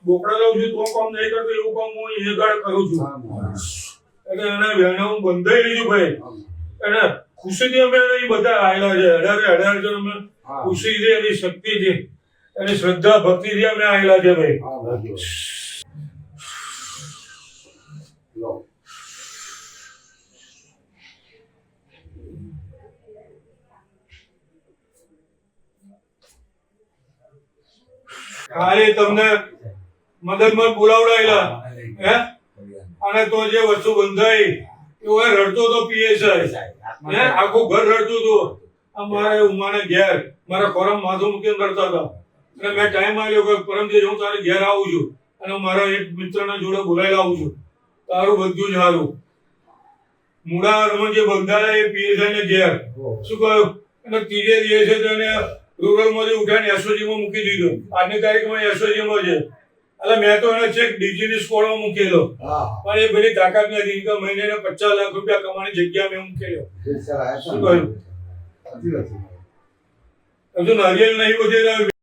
બોકડા લાવું છું તો કામ નહીં કરતો એવું કામ હું એ ગાળ કરું છું એટલે એના વેણા હું બંધાઈ લીધું ભાઈ એને ખુશીથી અમે અહીં બધા આવેલા છે 18 જણ અમે ખુશી છે એની શક્તિ છે એની શ્રદ્ધા ભક્તિથી અમે આવેલા છે ભાઈ કાલે તમને મદદમાં બોલાવડાયેલા હે અને તો જે વસ્તુ બંધાઈ એવો રડતો તો પીએસઆઈ હે આખું ઘર રડતું હતું અમારે ઉમાને ઘેર મારા ફોરમ માથું મૂકીને રડતા હતા અને મેં ટાઈમ આવ્યો કે પરમથી હું તારે ઘેર આવું છું અને મારા એક મિત્રના જોડે બોલાવી લાવું છું તારું બધું જ સારું મૂળા રમણ જે બંધાયા એ પીએસઆઈ ને ઘેર શું કહ્યું અને ત્રીજે દિવસે તેને રૂરલ માંથી ઉઠાઈને એસઓજી માં મૂકી દીધો આજની તારીખમાં એસઓજી માં છે એટલે મેં તો એને છેક ડીજીની સ્કોડમાં મૂકેલો પણ એ બધી તાકાત નથી કે મહિને 50 લાખ રૂપિયા કમાવાની જગ્યા મેં મૂકેલો શું કહ્યું હજુ નારિયેલ નહીં વધેલા